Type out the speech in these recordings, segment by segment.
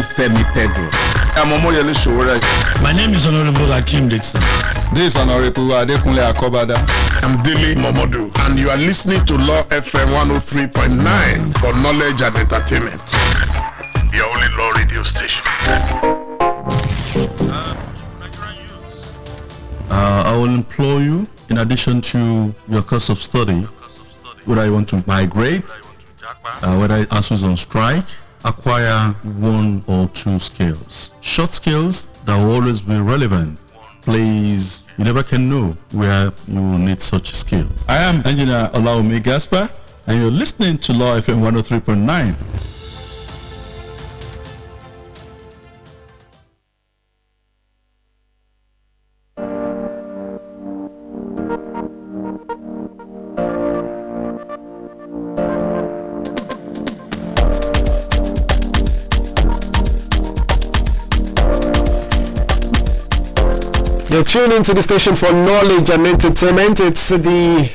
Olufemi Pedro. I'm Omoyele Showore. My name is Honorable Akim Dixon. This is Honorable Adekunle Akobada. I'm Dele Momodu, and you are listening to Law FM 103.9 for knowledge and entertainment. Your only law radio station. I will implore you, in addition to your course of study, whether you want to migrate, whether ASU is on strike, acquire one or two skills. Short skills that will always be relevant. Please, you never can know where you will need such skill. I am Engineer Olaomi Gaspar, and you're listening to Law FM 103.9. You're tuned into the station for knowledge and entertainment. It's the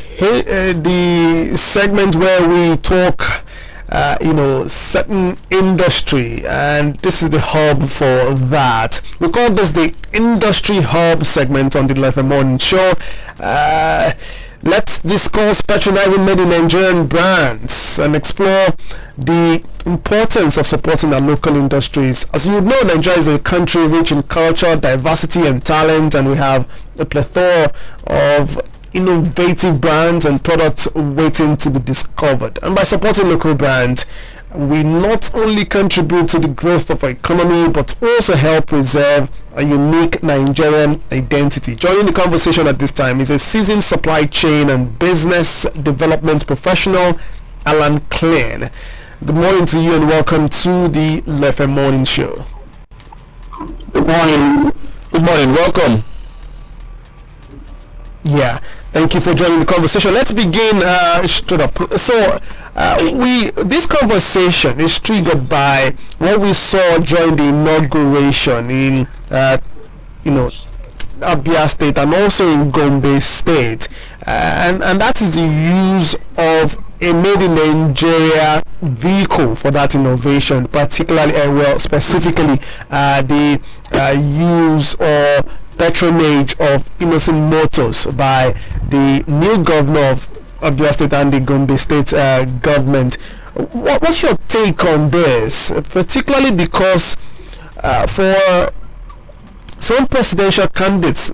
segment where we talk, certain industry, and this is the hub for that. We call this the Industry Hub segment on the Life and Morning Show. Let's discuss patronizing made in Nigerian brands and explore the importance of supporting our local industries. As you know, Nigeria is a country rich in culture, diversity and talent, and we have a plethora of innovative brands and products waiting to be discovered. And by supporting local brands, we not only contribute to the growth of our economy, but also help preserve a unique Nigerian identity. Joining the conversation at this time is a seasoned supply chain and business development professional, Allan Klein. Good morning to you and welcome to the LFM Morning Show. Good morning. Good morning, welcome. Yeah, thank you for joining the conversation. Let's begin straight up. So, this conversation is triggered by what we saw during the inauguration in, ABIA State and also in Gombe State, and that is the use of a made in Nigeria vehicle for that innovation, particularly, specifically the use or patronage of innocent motors by the new governor of Abia State and the Gombe State government. What's your take on this, particularly because for some presidential candidates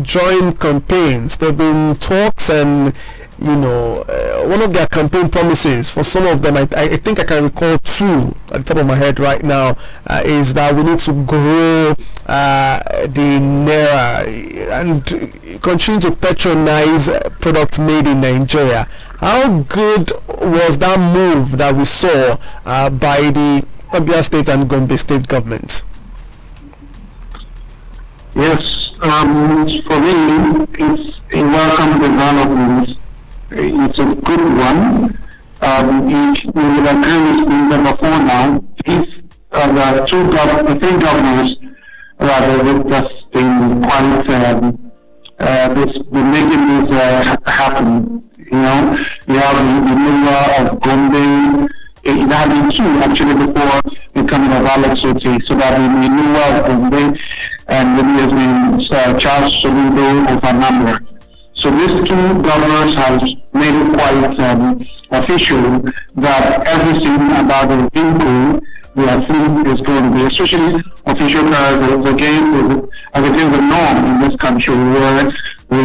during campaigns, there have been talks and one of their campaign promises for some of them, I think I can recall two at the top of my head right now, is that we need to grow the Naira and continue to patronize products made in Nigeria. How good was that move that we saw by the Abia State and Gombe State government? Yes, for me, it's a welcome development. It's a good one. If we will agree with number 4 now, if the three governors rather would just been quite making this happen. You have the mayor of Gombe. It had been 2 actually before the coming of Alex Otti, so that the mayor of Gombe and then there's been Charles Soludo of Anambra. So these 2 governors have made it quite official that everything about the vehicle we are seeing is going to be, especially official cars, again, as it is the norm in this country where we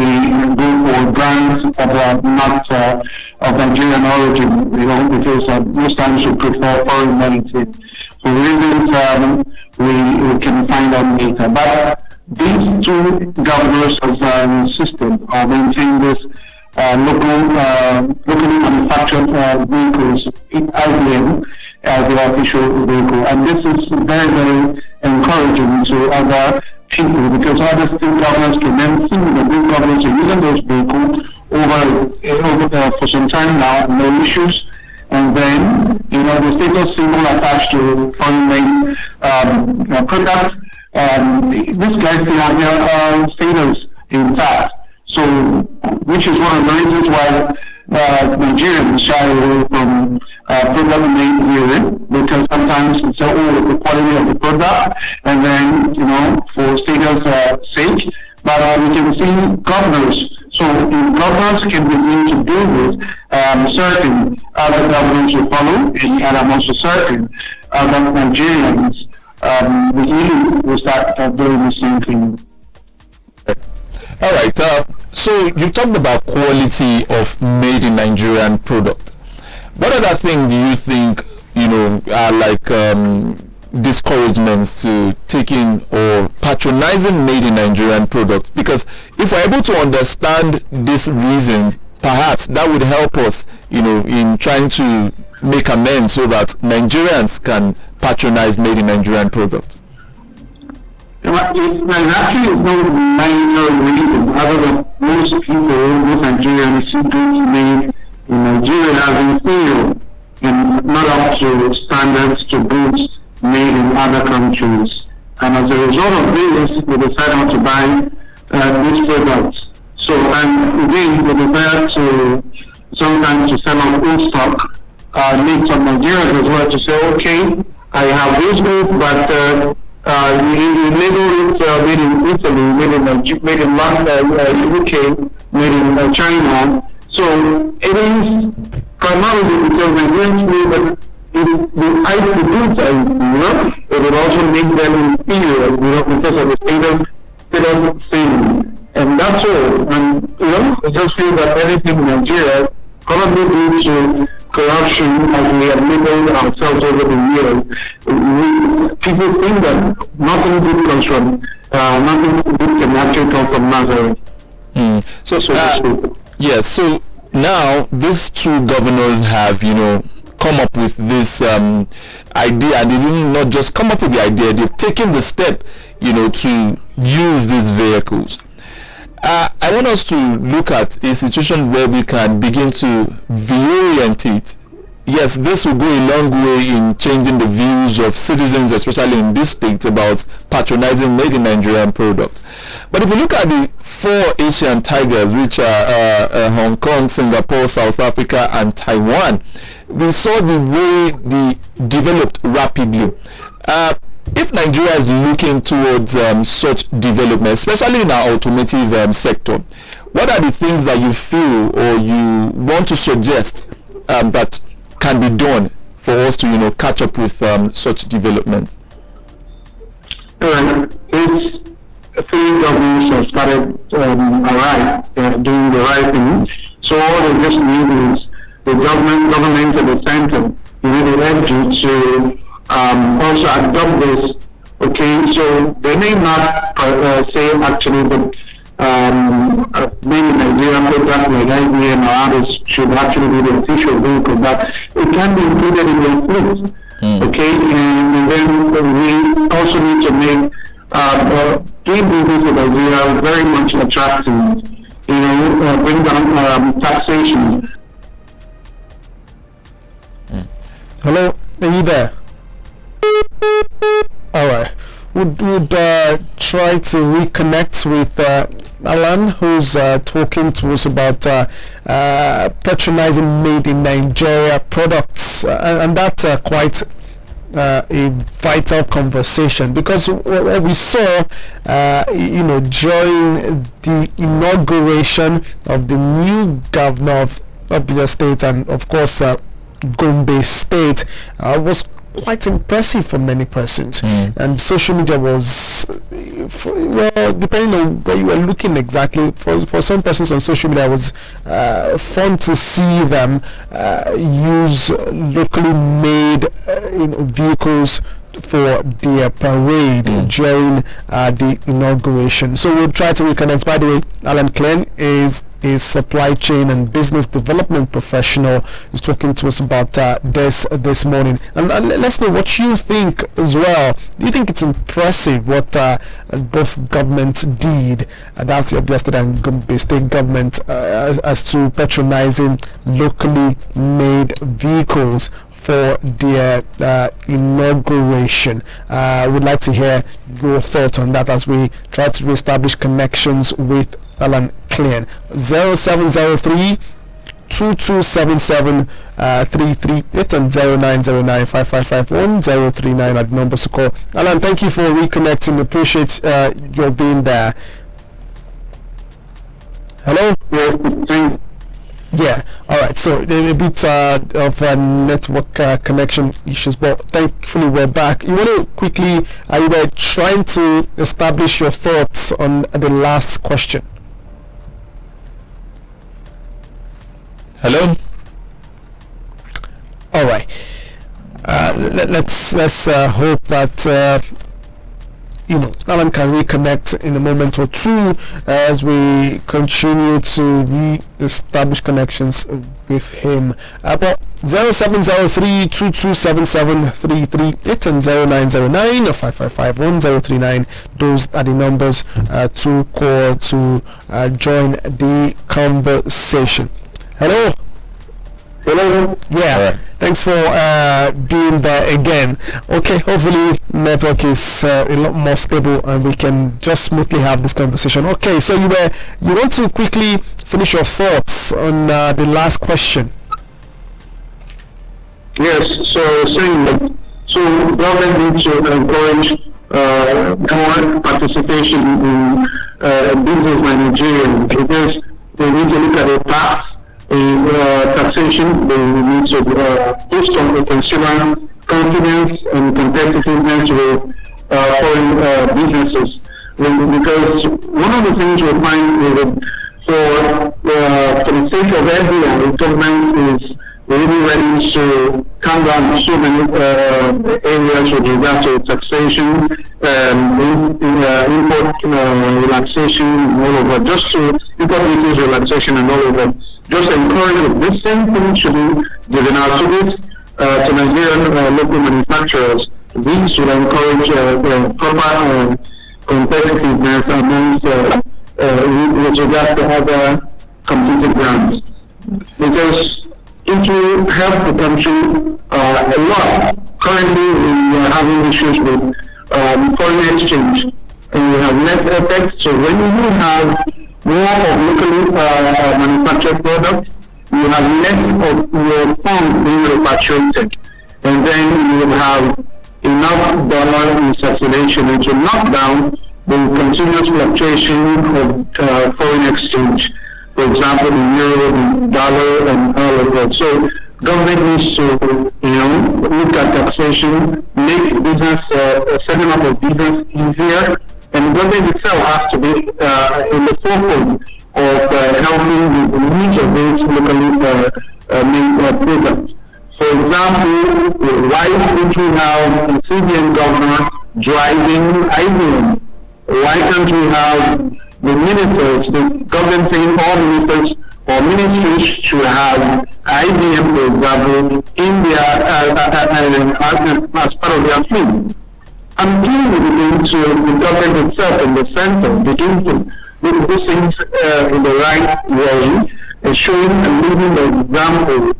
go for brands that are not of Nigerian origin, because most times we prefer foreign medicine. For reasons we can find out later. But these 2 governors have insisted on maintaining this locally manufactured vehicles in IBM as the official vehicle. And this is very, very encouraging to other people, because other state governments can then see that these governments are using those vehicles over for some time now, no issues. And then, the status symbol attached to foreign-made products. This guys still have their status intact. So, which is one of the reasons why Nigerians shy away from product made here because sometimes it's the quality of the product, and then for status sake. But we can see governors. So if governors can begin to do this, certain other governments will follow, and I'm also certain other Nigerians will start doing the same thing. All right. So you talked about quality of made in Nigerian product. What other thing do you think are like discouragements to taking or patronizing made in Nigerian products? Because if we're able to understand these reasons, perhaps that would help us, in trying to make amends so that Nigerians can patronize made in Nigerian products. There actually is no major reason other than most people, most Nigerians, see goods made in Nigeria as inferior and not up to standards to goods made in other countries. And as a result of this, we decide not to buy these products. So, and again, we decide to sometimes to sell off old stock, need some Nigerians as well to say, okay, I have this goods, but you label it made in Italy, made in UK, made in China. So it is primarily because Nigerians know that if the type of goods are inferior, it would also make them inferior, because of the status thing. And that's all. And I just feel that anything in Nigeria probably due to corruption, as we have labeled ourselves over the years. People think that nothing good comes from, nothing good can actually come from Nazareth. Yes, so now these two governors have, come up with this idea, and they did not just come up with the idea, they've taken the step, to use these vehicles. I want us to look at a situation where we can begin to reorientate. Yes, this will go a long way in changing the views of citizens, especially in this state, about patronizing made in Nigerian products. But if you look at the four Asian tigers, which are Hong Kong, Singapore, South Africa, and Taiwan, we saw the way they developed rapidly. If Nigeria is looking towards such development, especially in our automotive sector, what are the things that you feel or you want to suggest that can be done for us to, catch up with such development? It's three governments have started doing the right thing. So all they just need is the government at the center. You need the energy to also adopt this. Okay, so they may not say actually that maybe Nigerian product like ABIA and others should actually be the official vehicle, but it can be included in the fleet. Okay, and then we also need to make doing business in Nigeria very much attractive. Bring down taxation. Hello, are you there? All right. Would try to reconnect with Allan, who's talking to us about patronizing made in Nigeria products, and that's quite a vital conversation, because what we saw, during the inauguration of the new governor of ABIA State and of course Gombe State, was quite impressive for many persons, and social media was, depending on where you were looking exactly, for some persons on social media, it was fun to see them use locally made vehicles for their parade during the inauguration. So we'll try to reconnect. By the way, Allan Klein is a supply chain and business development professional. He's talking to us about this morning, and let's know what you think as well. Do you think it's impressive what both governments did, that's the ABIA State and Gombe State government, as to patronizing locally made vehicles for their inauguration? I would like to hear your thoughts on that as we try to reestablish connections with Allan Klein. 0703 2277 and 0909-5551-039 at the numbers to call. Allan, thank you for reconnecting. Appreciate your being there. Hello? Yeah, all right. So a bit of network connection issues, but thankfully we're back. You want to quickly, you were trying to establish your thoughts on the last question. Hello? All right. Let's hope that Allan can reconnect in a moment or two as we continue to re-establish connections with him. About 0703-2277-338 and 0909-5551-039. Those are the numbers to call to join the conversation. Hello. Hello. Yeah. Right. Thanks for being there again. Okay. Hopefully, network is a lot more stable and we can just smoothly have this conversation. Okay. So you want to quickly finish your thoughts on the last question. Yes. So saying that government needs to encourage more participation in business managerial, because they need to look at the tax. Taxation, they need to boost on the consumer confidence and competitiveness with foreign businesses. Because one of the things we find is that for the sake of ABIA, the government is really ready to come down so many areas with regard to taxation, import relaxation, and all of that, just to import duties relaxation and all of that. Just encourage that this same thing should be given out to this to Nigerian local manufacturers. These should encourage proper competitiveness amongst with regard to other competing brands, because it will help the country a lot. Currently, we are having issues with foreign exchange, and we have net effects. So when you have more of locally manufactured products, you have less of your funds being repatriated, and then you will have enough dollar in circulation, and to knock down the continuous fluctuation of foreign exchange. For example, the euro, the dollar, and all of that. So government needs to, look at taxation, make business, setting up a business easier, and government itself has to be in the forefront of helping the needs of those locally made products. For example, why don't we have the CBN governor driving IBM? Why can't we have the ministers, the government saying all ministers or ministries should have IBM, for example, in their as part of their fleet? I'm dealing with the government itself in the center, begin to do things in the right way, and showing and leading the example.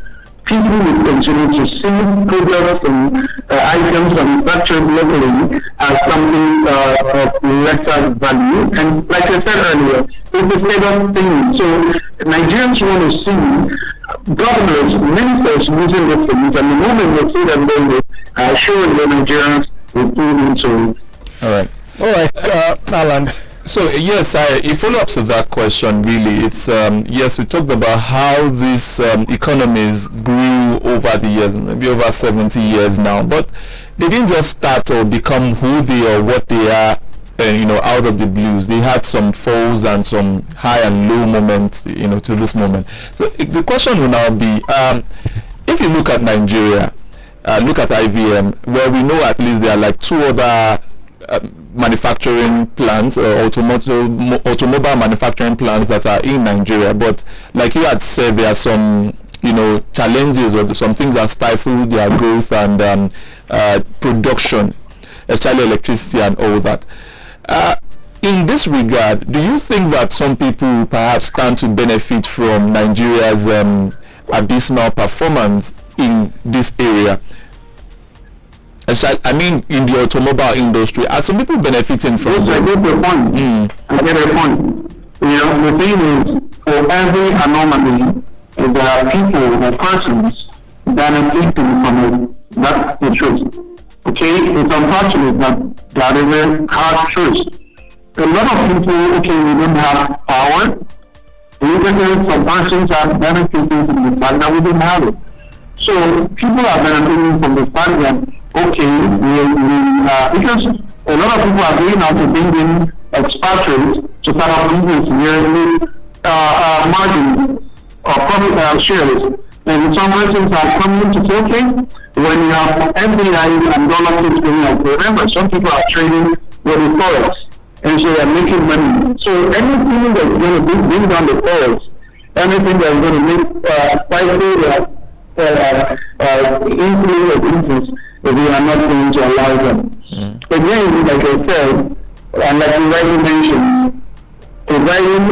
People will continue to see products and items manufactured locally as something of lesser value. And like I said earlier, it's a state of thing. So Nigerians want to see governors, ministers using these things, and the moment they see them doing it, surely the Nigerians will do into it. All right, Allan. So yes, a follow-up to that question really, it's yes, we talked about how these economies grew over the years, maybe over 70 years now, but they didn't just start or become who they are, what they are, out of the blues. They had some falls and some high and low moments, to this moment. So the question will now be, if you look at Nigeria, look at IVM, where we know at least there are like two other manufacturing plants, automobile manufacturing plants that are in Nigeria, but like you had said, there are some challenges or some things that stifle their growth and production, especially electricity and all that. In this regard, do you think that some people perhaps stand to benefit from Nigeria's abysmal performance in this area? I mean, in the automobile industry, are some people benefiting from this? I get your point. I get your point. The thing is, for every anomaly, is there are people or persons benefiting from it. That's the truth. Okay, it's unfortunate that that is a hard truth. A lot of people, okay, we don't have power. Even some persons are benefiting from the fact that we don't have it. So people are benefiting from the fact that, okay, because a lot of people are going out to bring in expatriates to start up business where margin or profit shares. And some persons are coming to say, okay, when you have FDI and dollar keeps going up, remember, some people are trading with the forex, and so they're making money. So anything that's going to bring down the forex, anything that's going to make prices increase of interest, we are not going to allow them. Again, like I said, and like you rightly mentioned, providing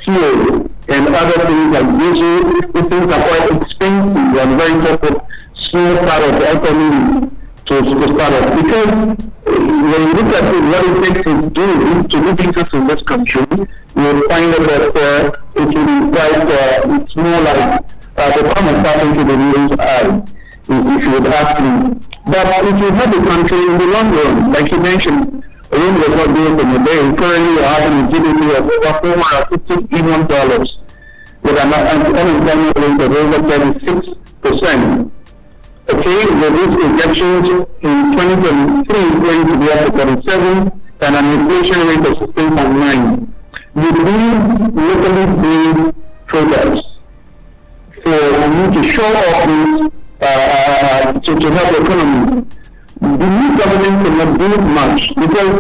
fuel and other things like usually these things are quite expensive and very important small part of the economy to start off. Because when you look at it, what it takes to do business in this country, you'll find that it will be quite, it's more like the common starting to the news if you would ask me. But if you have the country in the long run, like you mentioned, Rome was not doing in a day. Currently, we are having a GDP of over $450 billion with an unemployment rate of over 36%. Okay, with these projections in 2023 going to be up to 47 and an inflation rate of 16.9. You need locally made products for you to show off this to help the economy. The new government cannot do much because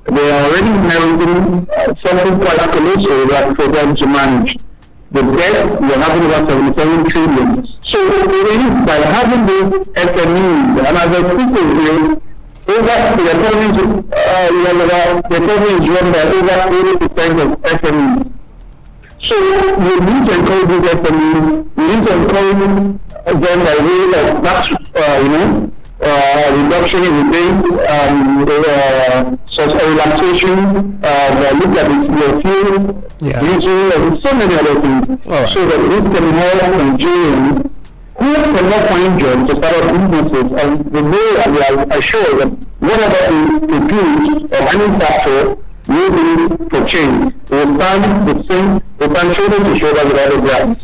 they are already inheriting something quite colossal that for them to manage. The debt, we're having about 77 trillion. So by having this SMEs and other people here, the economy is run by over 80% of SMEs. So you need to encourage these SMEs, you need to encourage them by way of tax, reduction in rebate, relaxation, look at the fuel, and so many other things. Right. So that this can help Nigerians who cannot find jobs to start up businesses, and the way I assure them, whatever is produced or manufactured will be for change. We will stand the same, we stand shoulder to shoulder with other brands.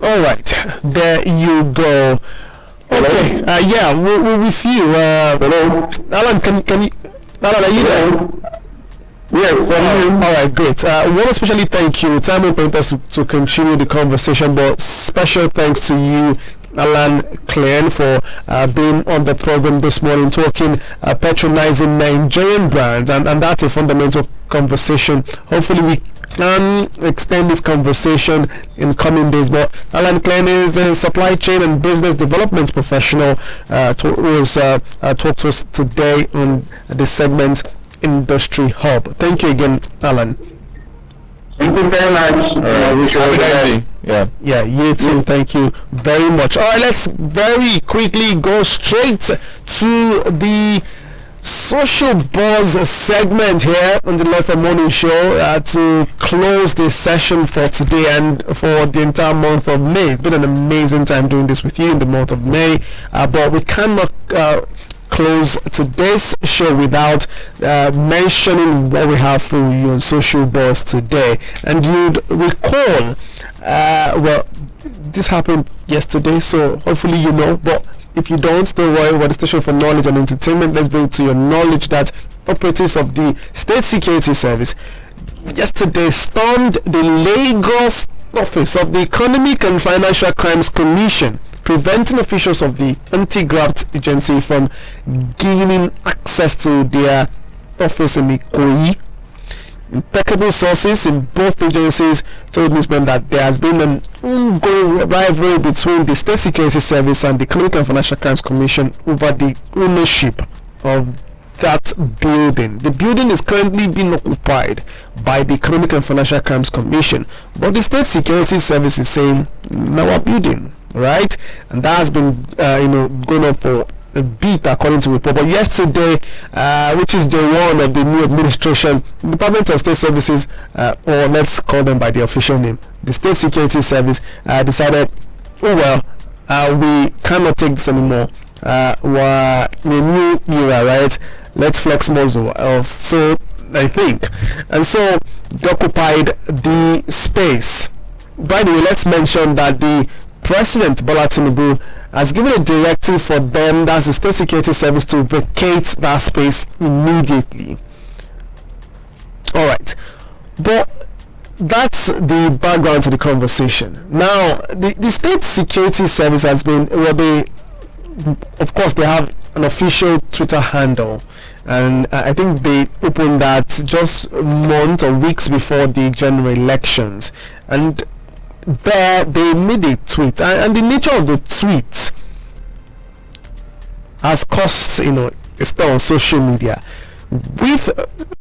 All right, there you go. Okay, we're with you. Hello? Allan, can you? Allan, are you there? Yes, all right, great. I want to especially thank you. Time will permit us to continue the conversation, but special thanks to you, Allan Klein, for being on the program this morning, talking patronizing Nigerian brands, and that's a fundamental conversation. Hopefully we can extend this conversation in coming days. But Allan Klein is a supply chain and business development professional who talked to us today on this segment, Industry Hub. Thank you again, Allan. Thank you very much. You too. Thank you very much. All right, let's very quickly go straight to the social buzz segment here on the Life and Morning Show to close this session for today and for the entire month of May. It's been an amazing time doing this with you in the month of May, but we cannot close today's show without mentioning what we have for you on social buzz today. And you'd recall, this happened yesterday, so hopefully you know, but if you don't worry. We're the station for knowledge and entertainment. Let's bring to your knowledge that operatives of the State Security Service yesterday stormed the Lagos office of the Economic and Financial Crimes Commission, preventing officials of the anti-graft agency from gaining access to their office in Ikoyi. Impeccable sources in both agencies told newsmen that there has been an ongoing rivalry between the State Security Service and the Economic and Financial Crimes Commission over the ownership of that building. The building is currently being occupied by the Economic and Financial Crimes Commission, but the State Security Service is saying, "No, our building." Right, and that has been going on for beat according to report. But yesterday, which is day one of the new administration, the Department of State Services, or let's call them by the official name, the State Security Service, decided, oh well, we cannot take this anymore. We're in a new era, right? Let's flex muscle. So I think, and so they occupied the space. By the way, let's mention that the President Bola Tinubu has given a directive for them, that's the State Security Service, to vacate that space immediately. All right, but that's the background to the conversation. Now, the State Security Service has been, well, of course, they have an official Twitter handle, and I think they opened that just months or weeks before the general elections, and there they made a tweet, and the nature of the tweet has caused, it's still on social media with